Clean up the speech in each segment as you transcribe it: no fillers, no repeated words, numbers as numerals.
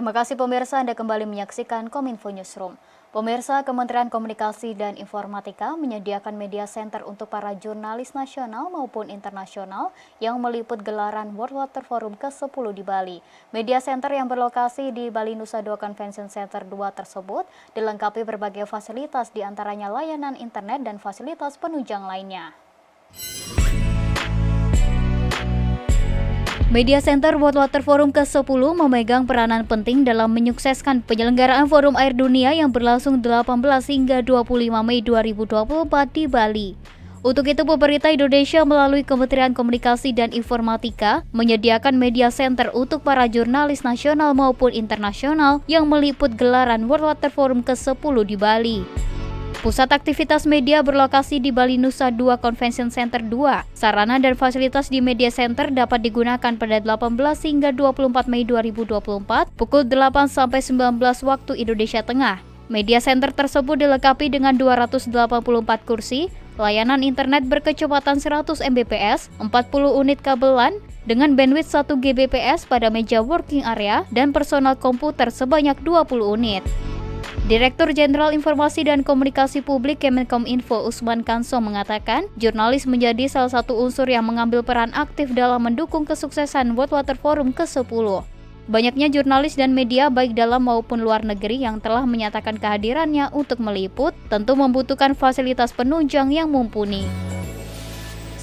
Terima kasih pemirsa, Anda kembali menyaksikan Kominfo Newsroom. Pemirsa, Kementerian Komunikasi dan Informatika menyediakan media center untuk para jurnalis nasional maupun internasional yang meliput gelaran World Water Forum ke-10 di Bali. Media center yang berlokasi di Bali Nusa Dua Convention Center 2 tersebut dilengkapi berbagai fasilitas, diantaranya layanan internet dan fasilitas penunjang lainnya. Media Center World Water Forum ke-10 memegang peranan penting dalam menyukseskan penyelenggaraan Forum Air Dunia yang berlangsung 18 hingga 25 Mei 2024 di Bali. Untuk itu, pemerintah Indonesia melalui Kementerian Komunikasi dan Informatika menyediakan media center untuk para jurnalis nasional maupun internasional yang meliput gelaran World Water Forum ke-10 di Bali. Pusat aktivitas media berlokasi di Bali Nusa Dua Convention Center 2. Sarana dan fasilitas di media center dapat digunakan pada 18 hingga 24 Mei 2024 pukul 8 sampai 19 waktu Indonesia Tengah. Media center tersebut dilengkapi dengan 284 kursi, layanan internet berkecepatan 100 Mbps, 40 unit kabel LAN dengan bandwidth 1 Gbps pada meja working area dan personal komputer sebanyak 20 unit. Direktur Jenderal Informasi dan Komunikasi Publik Kemenkominfo Usman Kansong mengatakan, jurnalis menjadi salah satu unsur yang mengambil peran aktif dalam mendukung kesuksesan World Water Forum ke-10. Banyaknya jurnalis dan media baik dalam maupun luar negeri yang telah menyatakan kehadirannya untuk meliput, tentu membutuhkan fasilitas penunjang yang mumpuni.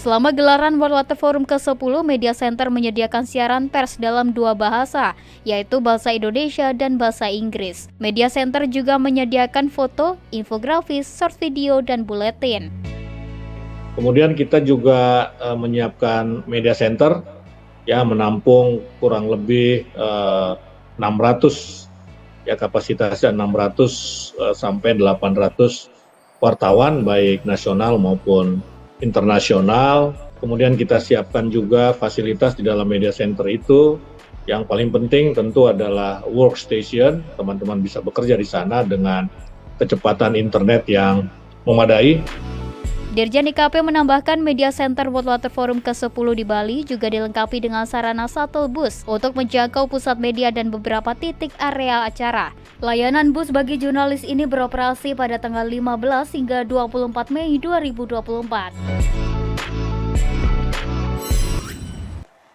Selama gelaran World Water Forum ke-10, Media Center menyediakan siaran pers dalam 2 bahasa, yaitu bahasa Indonesia dan bahasa Inggris. Media Center juga menyediakan foto, infografis, short video, dan buletin. Kemudian kita juga menyiapkan Media Center yang menampung kurang lebih 600, ya kapasitasnya 600 sampai 800 wartawan baik nasional maupun internasional. Kemudian kita siapkan juga fasilitas di dalam media center itu. Yang paling penting tentu adalah workstation, teman-teman bisa bekerja di sana dengan kecepatan internet yang memadai. Dirjen IKP menambahkan media center World Water Forum ke-10 di Bali juga dilengkapi dengan sarana shuttle bus untuk menjangkau pusat media dan beberapa titik area acara. Layanan bus bagi jurnalis ini beroperasi pada tanggal 15 hingga 24 Mei 2024.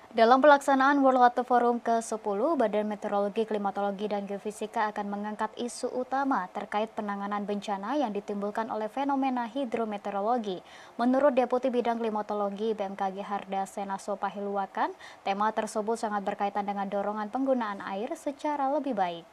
Dalam pelaksanaan World Water Forum ke-10, Badan Meteorologi, Klimatologi, dan Geofisika akan mengangkat isu utama terkait penanganan bencana yang ditimbulkan oleh fenomena hidrometeorologi. Menurut Deputi Bidang Klimatologi BMKG Hardasena Sopahiluwakan, tema tersebut sangat berkaitan dengan dorongan penggunaan air secara lebih baik.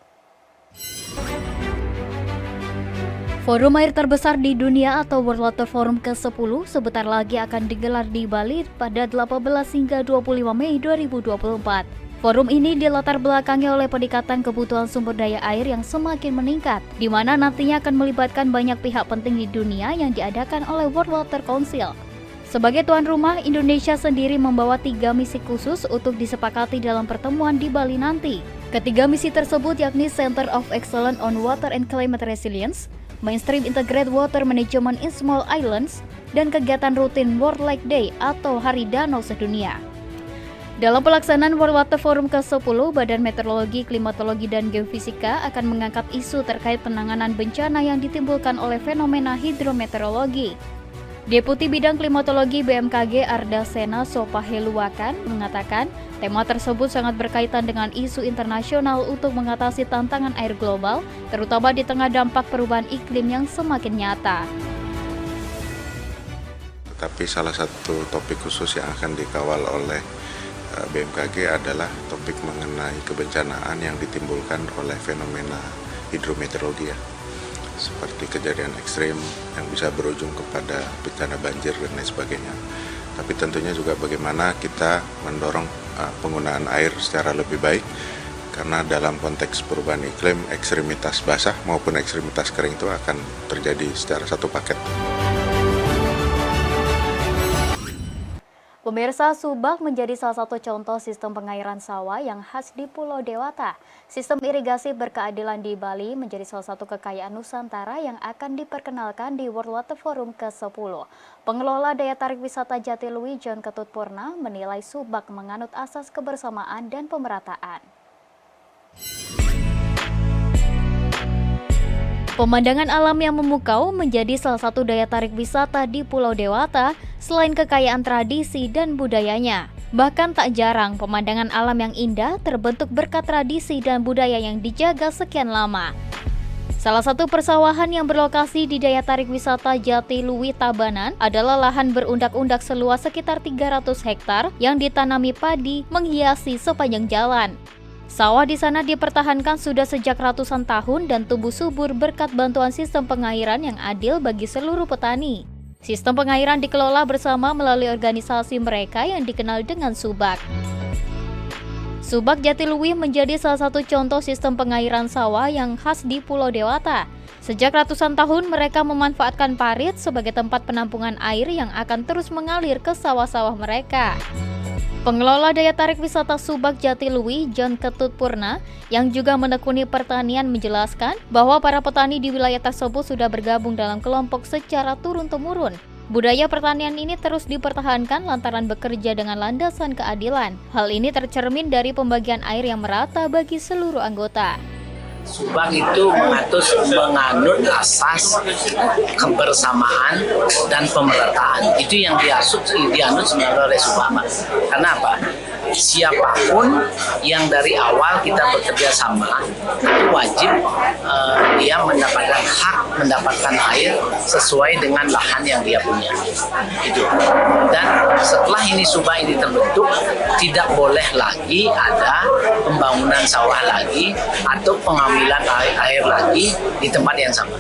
Forum air terbesar di dunia atau World Water Forum ke-10 sebentar lagi akan digelar di Bali pada 18 hingga 25 Mei 2024. Forum ini dilatar belakangi oleh peningkatan kebutuhan sumber daya air yang semakin meningkat, di mana nantinya akan melibatkan banyak pihak penting di dunia yang diadakan oleh World Water Council. Sebagai tuan rumah, Indonesia sendiri membawa 3 misi khusus untuk disepakati dalam pertemuan di Bali nanti. Ketiga misi tersebut yakni Center of Excellence on Water and Climate Resilience, Mainstream Integrated Water Management in Small Islands, dan kegiatan rutin World Lake Day atau Hari Danau Sedunia. Dalam pelaksanaan World Water Forum ke-10, Badan Meteorologi, Klimatologi, dan Geofisika akan mengangkat isu terkait penanganan bencana yang ditimbulkan oleh fenomena hidrometeorologi. Deputi Bidang Klimatologi BMKG Hardasena Sopahiluwakan mengatakan, tema tersebut sangat berkaitan dengan isu internasional untuk mengatasi tantangan air global, terutama di tengah dampak perubahan iklim yang semakin nyata. Tapi salah satu topik khusus yang akan dikawal oleh BMKG adalah topik mengenai kebencanaan yang ditimbulkan oleh fenomena hidrometeorologi, seperti kejadian ekstrim yang bisa berujung kepada bencana banjir dan lain sebagainya. Tapi tentunya juga bagaimana kita mendorong penggunaan air secara lebih baik, karena dalam konteks perubahan iklim, ekstremitas basah maupun ekstremitas kering itu akan terjadi secara satu paket. Pemirsa, Subak menjadi salah satu contoh sistem pengairan sawah yang khas di Pulau Dewata. Sistem irigasi berkeadilan di Bali menjadi salah satu kekayaan Nusantara yang akan diperkenalkan di World Water Forum ke-10. Pengelola daya tarik wisata Jatiluwi John Ketut Purna menilai Subak menganut asas kebersamaan dan pemerataan. Pemandangan alam yang memukau menjadi salah satu daya tarik wisata di Pulau Dewata selain kekayaan tradisi dan budayanya. Bahkan tak jarang pemandangan alam yang indah terbentuk berkat tradisi dan budaya yang dijaga sekian lama. Salah satu persawahan yang berlokasi di daya tarik wisata Jatiluwi Tabanan adalah lahan berundak-undak seluas sekitar 300 hektar yang ditanami padi menghiasi sepanjang jalan. Sawah di sana dipertahankan sudah sejak ratusan tahun dan tumbuh subur berkat bantuan sistem pengairan yang adil bagi seluruh petani. Sistem pengairan dikelola bersama melalui organisasi mereka yang dikenal dengan Subak. Subak Jatiluwi menjadi salah satu contoh sistem pengairan sawah yang khas di Pulau Dewata. Sejak ratusan tahun mereka memanfaatkan parit sebagai tempat penampungan air yang akan terus mengalir ke sawah-sawah mereka. Pengelola daya tarik wisata Subak Jatiluwi, John Ketut Purna, yang juga menekuni pertanian menjelaskan bahwa para petani di wilayah tersebut sudah bergabung dalam kelompok secara turun-temurun. Budaya pertanian ini terus dipertahankan lantaran bekerja dengan landasan keadilan. Hal ini tercermin dari pembagian air yang merata bagi seluruh anggota. Subak itu menganut asas kebersamaan dan pemerataan. Itu yang dianut sebenarnya oleh Subak. Karena apa? Siapapun yang dari awal kita bekerja sama itu wajib dia mendapatkan hak mendapatkan air sesuai dengan lahan yang dia punya. Itu. Dan setelah ini Subak ini terbentuk, tidak boleh lagi ada pembangunan sawah lagi atau pengambilan air lagi di tempat yang sama.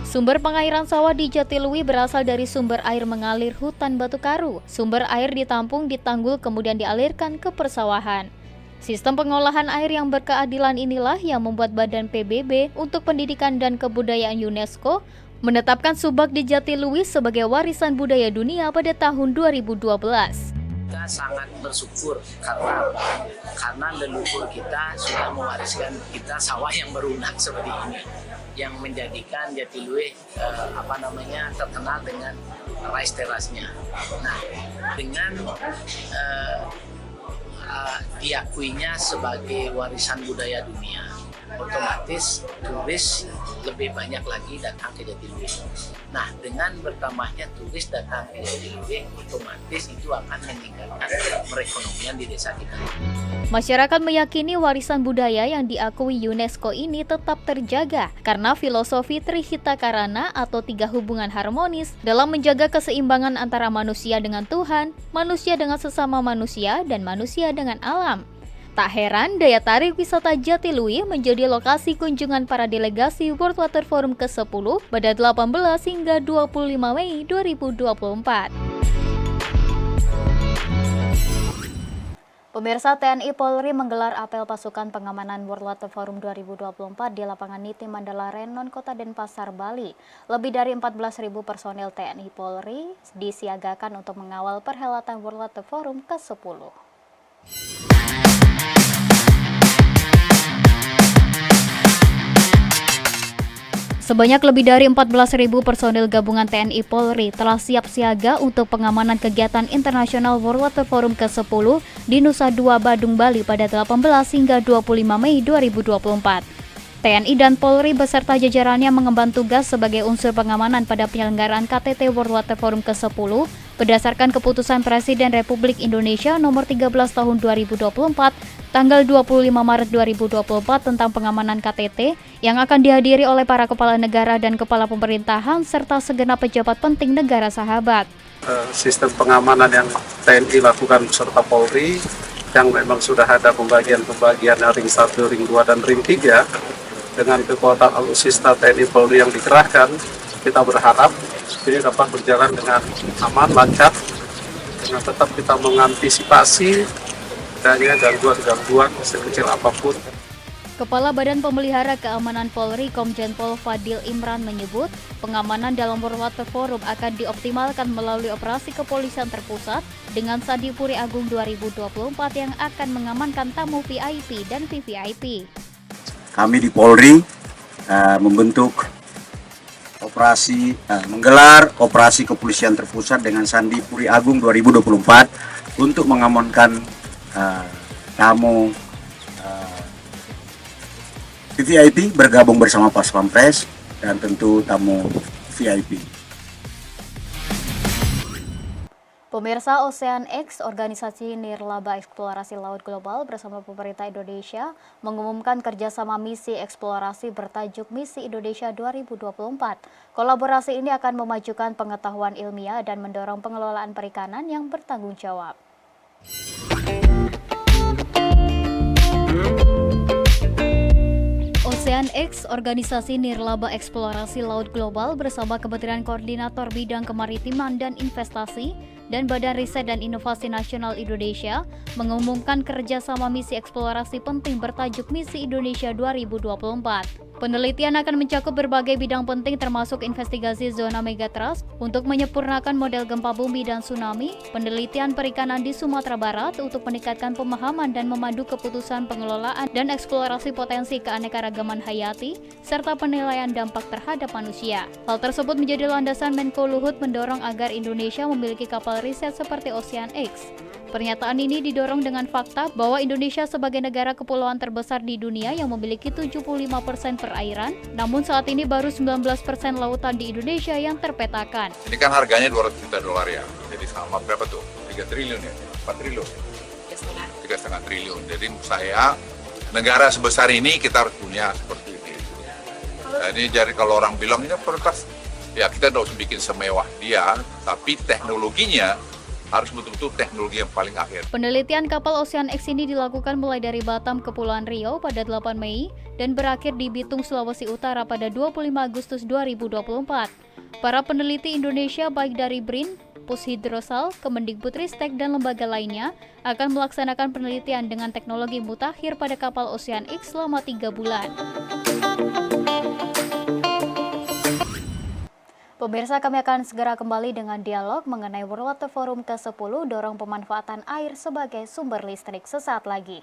Sumber pengairan sawah di Jatiluwi berasal dari sumber air mengalir hutan batu karu. Sumber air ditampung di tanggul kemudian dialirkan ke persawahan. Sistem pengolahan air yang berkeadilan inilah yang membuat Badan PBB untuk Pendidikan dan Kebudayaan UNESCO menetapkan Subak di Jatiluwi sebagai warisan budaya dunia pada tahun 2012. Kita sangat bersyukur karena leluhur kita sudah mewariskan kita sawah yang berunak seperti ini, yang menjadikan Jatiluwi terkenal dengan rice terasnya. Nah, dengan diakuinya sebagai warisan budaya dunia, otomatis turis lebih banyak lagi datang ke Jatiluwi. Nah, dengan bertambahnya turis datang ke Jatiluwi, otomatis itu akan meningkatkan perekonomian di desa kita. Masyarakat meyakini warisan budaya yang diakui UNESCO ini tetap terjaga karena filosofi Trihita Karana atau 3 hubungan harmonis dalam menjaga keseimbangan antara manusia dengan Tuhan, manusia dengan sesama manusia, dan manusia dengan alam. Tak heran, daya tarik wisata Jatiluwi menjadi lokasi kunjungan para delegasi World Water Forum ke-10 pada 18 hingga 25 Mei 2024. Pemirsa, TNI Polri menggelar apel pasukan pengamanan World Water Forum 2024 di lapangan Niti Mandala Renon, Kota Denpasar, Bali. Lebih dari 14.000 personel TNI Polri disiagakan untuk mengawal perhelatan World Water Forum ke-10. Sebanyak lebih dari 14.000 personil gabungan TNI Polri telah siap siaga untuk pengamanan kegiatan internasional World Water Forum ke-10 di Nusa Dua, Badung, Bali pada 18 hingga 25 Mei 2024. TNI dan Polri beserta jajarannya mengemban tugas sebagai unsur pengamanan pada penyelenggaraan KTT World Water Forum ke-10 berdasarkan keputusan Presiden Republik Indonesia nomor 13 tahun 2024 tanggal 25 Maret 2024 tentang pengamanan KTT yang akan dihadiri oleh para kepala negara dan kepala pemerintahan serta segenap pejabat penting negara sahabat. Sistem pengamanan yang TNI lakukan beserta Polri yang memang sudah ada pembagian ring 1, ring 2, dan ring 3 dengan kekuatan alutsista TNI Polri yang dikerahkan, kita berharap ini dapat berjalan dengan aman, lancar, dengan tetap kita mengantisipasi adanya gangguan-gangguan sekecil apapun. Kepala Badan Pemelihara Keamanan Polri Komjen Pol Fadil Imran menyebut pengamanan dalam World Water Forum akan dioptimalkan melalui operasi kepolisian terpusat dengan Sandi Puri Agung 2024 yang akan mengamankan tamu VIP dan VVIP. Kami di Polri menggelar operasi kepolisian terpusat dengan Sandi Puri Agung 2024 untuk mengamankan tamu VVIP bergabung bersama Pas Pampres dan tentu tamu VIP. Pemirsa, Ocean X, organisasi nirlaba eksplorasi laut global bersama pemerintah Indonesia mengumumkan kerjasama misi eksplorasi bertajuk Misi Indonesia 2024. Kolaborasi ini akan memajukan pengetahuan ilmiah dan mendorong pengelolaan perikanan yang bertanggung jawab. Ocean X, organisasi nirlaba eksplorasi laut global bersama Kementerian Koordinator Bidang Kemaritiman dan Investasi dan Badan Riset dan Inovasi Nasional Indonesia mengumumkan kerjasama misi eksplorasi penting bertajuk Misi Indonesia 2024. Penelitian akan mencakup berbagai bidang penting termasuk investigasi zona megatrust untuk menyempurnakan model gempa bumi dan tsunami, penelitian perikanan di Sumatera Barat untuk meningkatkan pemahaman dan memandu keputusan pengelolaan dan eksplorasi potensi keanekaragaman hayati, serta penilaian dampak terhadap manusia. Hal tersebut menjadi landasan Menko Luhut mendorong agar Indonesia memiliki kapal riset seperti Ocean X. Pernyataan ini didorong dengan fakta bahwa Indonesia sebagai negara kepulauan terbesar di dunia yang memiliki 75% perairan, namun saat ini baru 19% lautan di Indonesia yang terpetakan. Ini kan harganya 200 juta dolar ya, jadi sama berapa tuh? 3 triliun ya? 4 triliun? 3,5 triliun. Jadi menurut saya, negara sebesar ini kita harus punya seperti ini. Nah, ini jadi kalau orang bilang ini prioritas, ya kita tidak usah bikin semewah dia, tapi teknologinya harus betul-betul teknologi yang paling akhir. Penelitian kapal Ocean X ini dilakukan mulai dari Batam, Kepulauan Riau pada 8 Mei dan berakhir di Bitung, Sulawesi Utara pada 25 Agustus 2024. Para peneliti Indonesia baik dari BRIN, Pushidrosal, Kemendikbudristek, dan lembaga lainnya akan melaksanakan penelitian dengan teknologi mutakhir pada kapal Ocean X selama 3 bulan. Pemirsa, kami akan segera kembali dengan dialog mengenai World Water Forum ke-10 dorong pemanfaatan air sebagai sumber listrik sesaat lagi.